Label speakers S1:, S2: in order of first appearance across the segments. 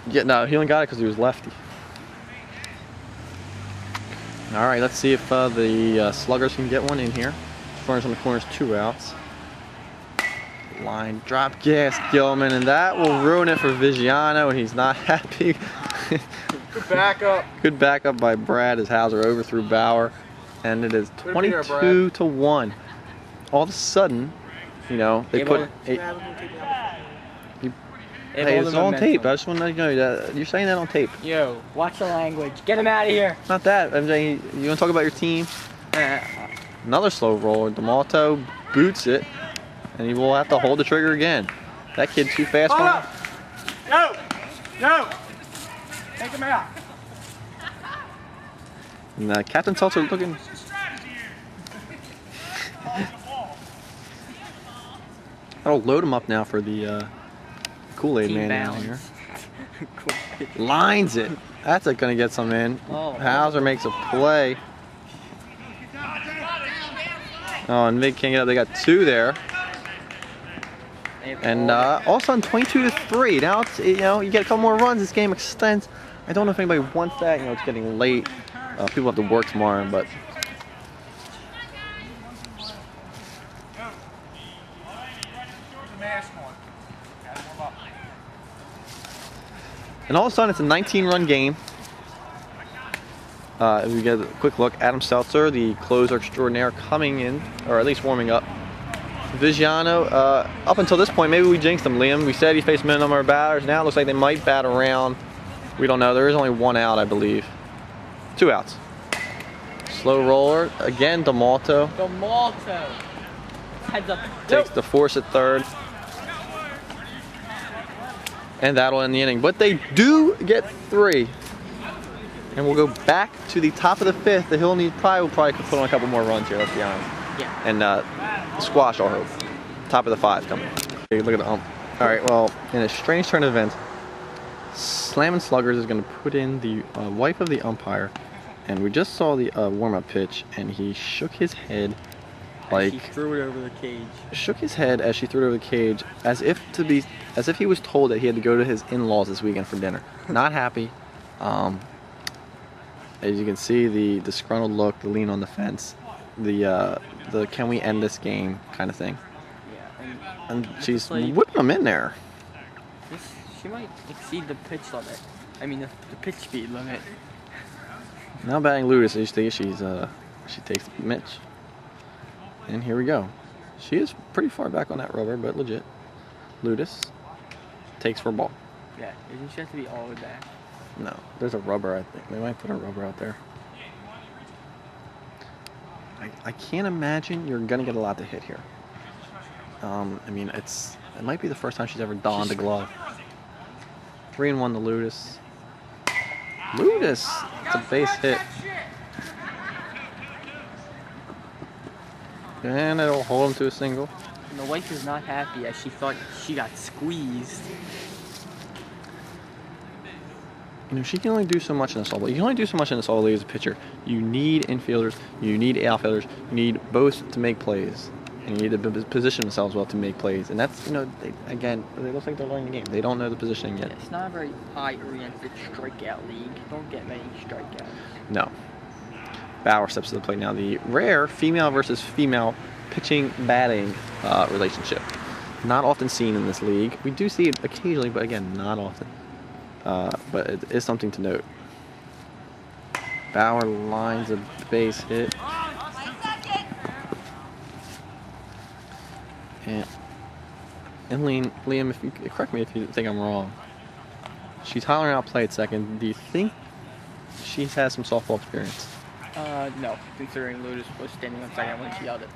S1: Yeah, no, he only got it because he was lefty. All right, let's see if the Sluggers can get one in here. Runners on the corners, 2 outs. Line drop gas, Gilman, and that will ruin it for Vigiano, and he's not happy.
S2: Good backup.
S1: Good backup by Brad as Hauser overthrew Bauer, and it is 22-1. All of a sudden, you know, they put. Hey, it's on tape. I just want to know that you're saying that on tape.
S3: Yo, watch the language. Get him out of here.
S1: Not that. I'm saying, you want to talk about your team? Another slow roller. D'Amato boots it, and he will have to hold the trigger again. That kid's too fast for him.
S2: No! Take him out.
S1: And Captain Seltzer looking. I'll load him up now for the Kool-Aid man down here. Lines it. That's going to get some in. Hauser makes a play. Oh, and Mig can't get up. They got 2 there. And all of a sudden, 22-3. Now it's, you know, you get a couple more runs. This game extends. I don't know if anybody wants that. You know, it's getting late. People have to work tomorrow, but. And all of a sudden, it's a 19-run game. If we get a quick look, Adam Seltzer, the closer extraordinaire, coming in, or at least warming up. Vigiano, up until this point, maybe we jinxed him, Liam. We said he faced minimum number of batters. Now it looks like they might bat around. We don't know. There is only 1 out, I believe. 2 outs. Slow roller. Again, D'Amato.
S3: D'Amato. Heads up.
S1: Takes the force at third. And that'll end the inning. But they do get 3. And we'll go back to the top of the 5th. The Hill will probably could put on a couple more runs here, let's be honest.
S3: Yeah.
S1: And squash, I hope. Top of the 5 coming. Okay, look at the ump. All right, well, in a strange turn of events, Slammin' Sluggers is going to put in the wife of the umpire. And we just saw the warm-up pitch, and he shook his head like
S3: he threw it over the cage.
S1: Shook his head as she threw it over the cage, as if he was told that he had to go to his in-laws this weekend for dinner. Not happy. As you can see, the disgruntled look, the lean on the fence, the can we end this game kind of thing.
S3: Yeah,
S1: and she's
S3: like,
S1: whipping him in there.
S3: She might exceed the pitch limit. I mean the pitch speed limit.
S1: Now batting Ludus, she takes Mitch. And here we go. She is pretty far back on that rubber, but legit. Ludus takes for a ball.
S3: Yeah, doesn't she have to be all the way back?
S1: No, there's a rubber, I think. They might put a rubber out there. I can't imagine you're going to get a lot to hit here. I mean, it might be the first time she's ever donned a glove. 3-1 to Ludus. Ludus! It's a base hit. And it'll hold him to a single.
S3: And the wife is not happy as she thought she got squeezed.
S1: You know, she can only do so much in the softball. You can only do so much in the softball league as a pitcher. You need infielders, you need outfielders, you need both to make plays. And you need to position themselves well to make plays. And that's, you know, again, it looks like they're learning the game. They don't know the positioning yet.
S3: It's not a very high-oriented strikeout league. Don't get many strikeouts.
S1: No. Bauer steps to the plate now. The rare female versus female pitching batting relationship. Not often seen in this league. We do see it occasionally, but again, not often. But it is something to note. Bauer lines a base hit. And Liam, if you correct me if you think I'm wrong. She's hollering out play at second. Do you think she has some softball experience?
S3: No, considering Ludus was standing on second when she yelled it.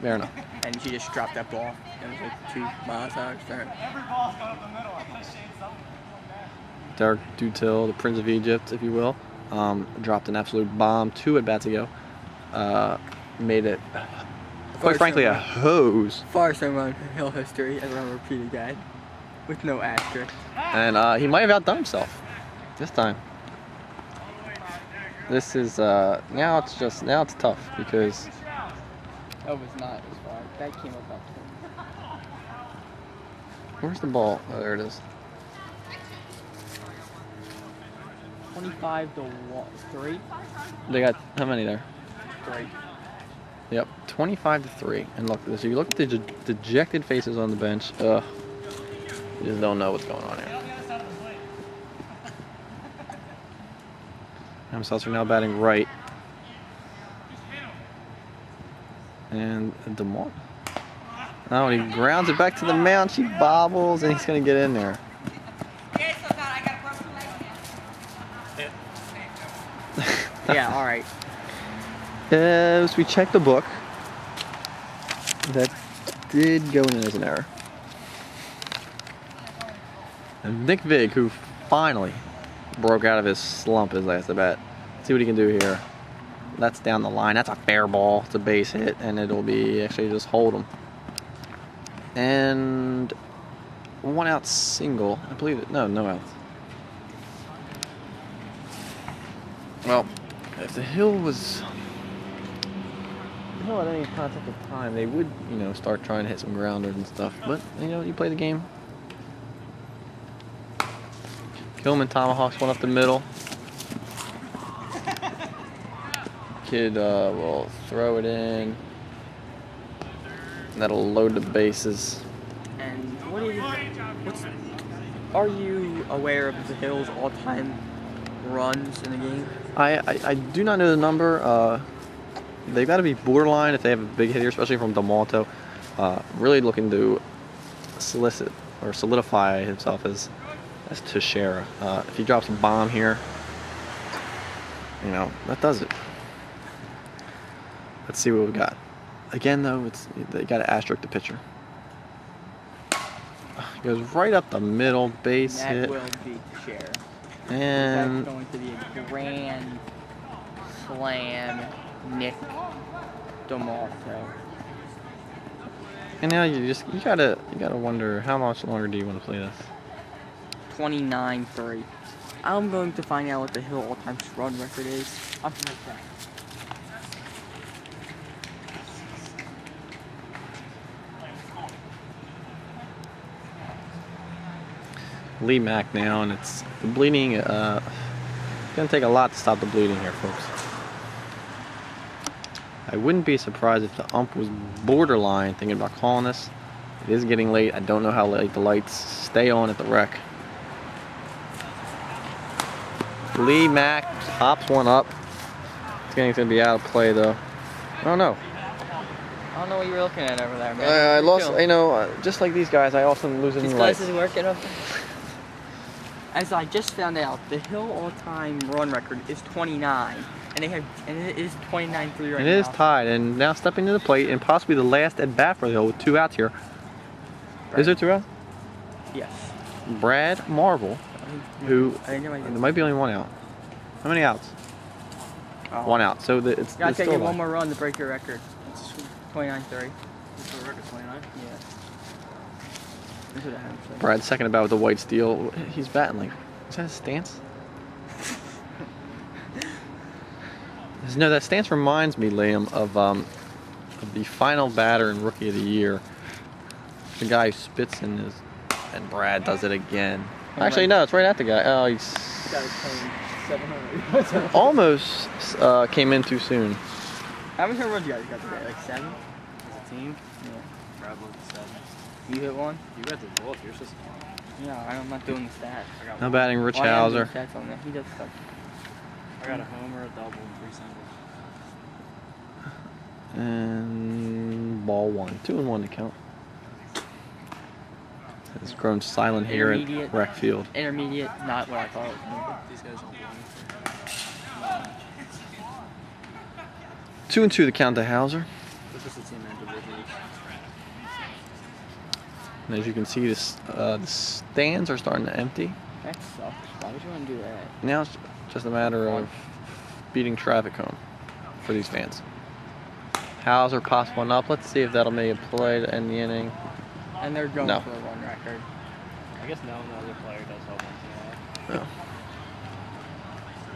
S1: Fair enough.
S3: And she just dropped that ball. It was like 2 miles an hour turn.
S1: Derek Dutil, the Prince of Egypt, if you will, dropped an absolute bomb 2 at bats ago. Made it, quite frankly, a hose.
S3: Farce home run for Hill history, as I'm repeat again, with no asterisk.
S1: And he might have outdone himself this time. This is now it's tough because
S3: That was not as far. That came about.
S1: Where's the ball? Oh, there it is.
S3: 25 to 3.
S1: They got how many there?
S3: 3.
S1: Yep, 25-3. And look, so you look at the dejected faces on the bench. Ugh, you just don't know what's going on here. Adam Seltzer now batting right. And DeMont. Oh, and he grounds it back to the mound. She bobbles, and he's going to get in there.
S3: Yeah, all right.
S1: As we check the book, that did go in as an error. And Nick Vig, who finally broke out of his slump his last at bat. See what he can do here. That's down the line. That's a fair ball. It's a base hit, and it'll be actually just hold him. And 1 out single. I believe it. No outs. Well, if the Hill had any concept of time, they would, start trying to hit some grounders and stuff. But, you play the game. Gilman tomahawks one up the middle. Kid will throw it in. That'll load the bases.
S3: And are you aware of the Hills' all-time runs in the game?
S1: I do not know the number. They've got to be borderline if they have a big hitter, especially from D'Amato. Really looking to solidify himself as Teixeira. If he drops a bomb here, that does it. Let's see what we got. Again, though, they got to asterisk the pitcher. Goes right up the middle, base hit.
S3: That will be Teixeira.
S1: And
S3: that's going to be a grand slam, Nick D'Amato.
S1: And now you gotta wonder, how much longer do you want to play this?
S3: 29-3. I'm going to find out what the Hill all-time run record is. I'm right back.
S1: Lee Mack now, and it's the bleeding. It's gonna take a lot to stop the bleeding here, folks. I wouldn't be surprised if the ump was borderline thinking about calling this. It is getting late. I don't know how late the lights stay on at the rec. Lee Mack hops one up. It's gonna be out of play though. Oh no.
S3: I don't know what you were looking at over there, man.
S1: I lost. Just like these guys, I often lose in
S3: These
S1: the
S3: guys
S1: lights.
S3: is working up. As I just found out, the Hill all-time run record is 29, and it is 29-3 right now.
S1: It is tied, and now stepping to the plate, and possibly the last at bat for the Hill with 2 outs here. Is there 2 outs?
S3: Yes.
S1: Brad Marvel, who
S3: I think
S1: there might be only 1 out. How many outs?
S3: Oh.
S1: 1 out. So it's
S3: You gotta
S1: it's
S3: take
S1: still
S3: it one
S1: alive.
S3: more run to break your record. 29-3.
S2: What's the record, 29?
S3: Yeah. That's what I have to say.
S1: Brad second about with the white steel. He's batting like, is that his stance? No, that stance reminds me, Liam, of the final batter in Rookie of the Year. The guy who spits in his, and Brad does it again. Actually, no, it's right at the guy. Oh, he's
S3: Got his phone 700.
S1: almost came in too soon.
S3: How many home runs you guys got today? Like 7?
S2: As a team?
S3: Yeah.
S2: Probably 7.
S3: You hit one?
S2: You got the ball. Yours just.
S3: Yeah, I'm not doing the stats.
S2: I got
S1: Now
S2: one.
S1: batting Rich
S3: Oh, I am doing
S1: Hauser.
S3: stats on that. He does stuff.
S2: I got a homer, a double, and 3 singles.
S1: And ball 1. 2-1 to count. It's grown silent here at
S3: Intermediate.
S1: Rec Field.
S3: Intermediate, not what I thought it was going to
S2: These guys don't belong.
S1: 2-2 to count to Hauser.
S2: This is the team individuals.
S1: And as you can see, the stands are starting to empty.
S3: be. That sucks. Why would you want to do that?
S1: Now it's just a matter of beating traffic home for these fans. Hauser pops one up. Let's see if that'll make a play to end the inning.
S3: And they're going
S1: No.
S3: for a run record.
S2: I guess no other player does hold on to that.
S1: No.